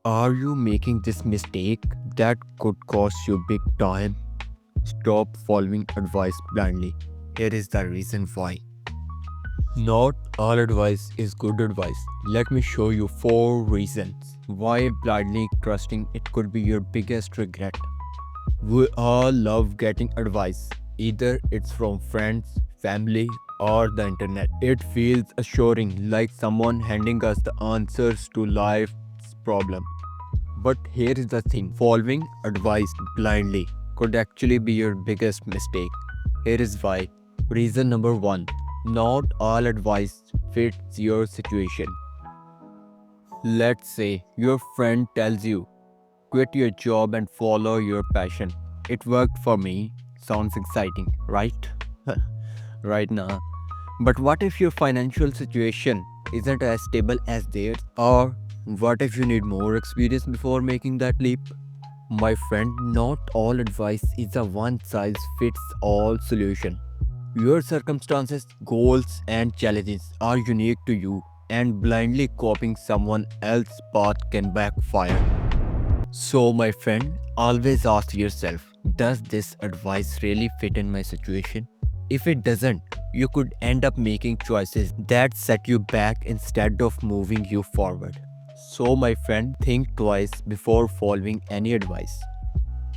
Are you making this mistake that could cost you big time? Stop following advice blindly. Here is the reason why. Not all advice is good advice. Let me show you 4 reasons why blindly trusting it could be your biggest regret. We all love getting advice. Either it's from friends, family, or the internet. It feels assuring, like someone handing us the answers to life's problem. But here is the thing, following advice blindly could actually be your biggest mistake. Here is why. Reason number 1, not all advice fits your situation. Let's say your friend tells you, quit your job and follow your passion. It worked for me. Sounds exciting, right? Right now. But what if your financial situation isn't as stable as theirs? Or what if you need more experience before making that leap? My friend, not all advice is a one size fits all solution. Your circumstances, goals, and challenges are unique to you, and blindly copying someone else's path can backfire. So, my friend, always ask yourself, does this advice really fit in my situation? If it doesn't, you could end up making choices that set you back instead of moving you forward. So, my friend, think twice before following any advice.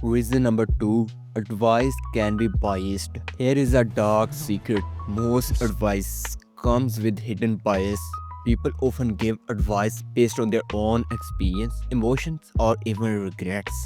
Reason number 2, advice can be biased. Here is a dark secret. Most advice comes with hidden bias. People often give advice based on their own experience, emotions, or even regrets.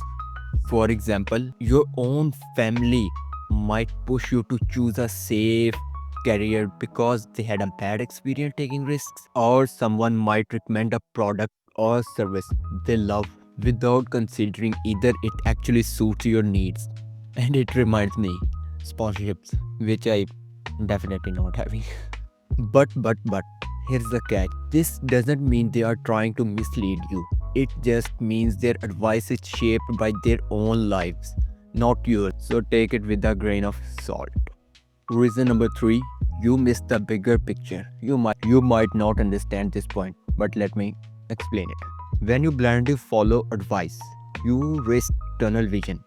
For example, your own family might push you to choose a safe career because they had a bad experience taking risks, or someone might recommend a product or service they love without considering either it actually suits your needs. And it reminds me, sponsorships, which I definitely not having. But, here's the catch. This doesn't mean they are trying to mislead you. It just means their advice is shaped by their own lives, not yours. So take it with a grain of salt. Reason number 3, you miss the bigger picture. You might not understand this point, but let me explain it. When you blindly follow advice, you risk tunnel vision.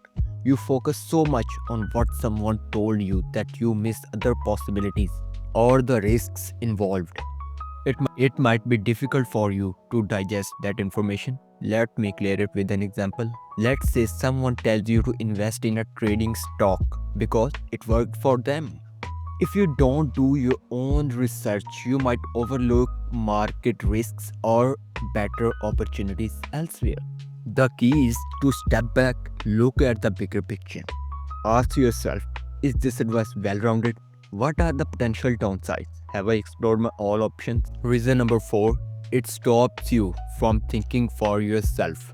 You focus so much on what someone told you that you miss other possibilities or the risks involved. It might be difficult for you to digest that information. Let me clear it with an example. Let's say someone tells you to invest in a trading stock because it worked for them. If you don't do your own research, you might overlook market risks or better opportunities elsewhere. The key is to step back, look at the bigger picture. Ask yourself, is this advice well rounded? What are the potential downsides? Have I explored my all options? Reason number 4, it stops you from thinking for yourself.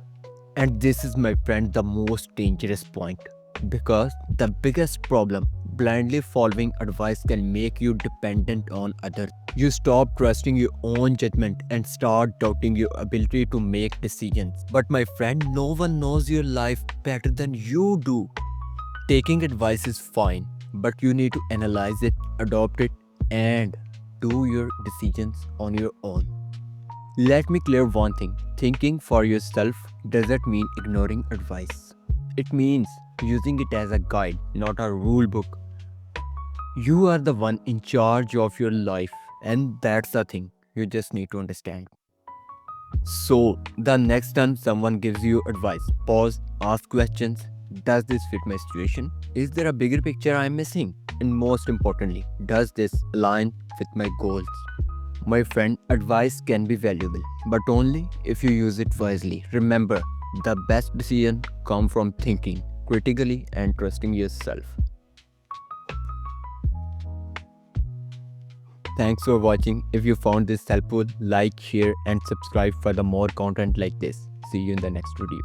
And this is, my friend, the most dangerous point. Because the biggest problem, blindly following advice can make you dependent on others. You stop trusting your own judgment and start doubting your ability to make decisions. But my friend, no one knows your life better than you do. Taking advice is fine, but you need to analyze it, adopt it, and do your decisions on your own. Let me clear one thing. Thinking for yourself doesn't mean ignoring advice. It means using it as a guide, not a rule book. You are the one in charge of your life, and that's the thing you just need to understand. So, the next time someone gives you advice, pause, ask questions. Does this fit my situation? Is there a bigger picture I'm missing? And most importantly, does this align with my goals? My friend, advice can be valuable, but only if you use it wisely. Remember, the best decisions come from thinking critically and trusting yourself. Thanks for watching. If you found this helpful, like, share, and subscribe for the more content like this. See you in the next video.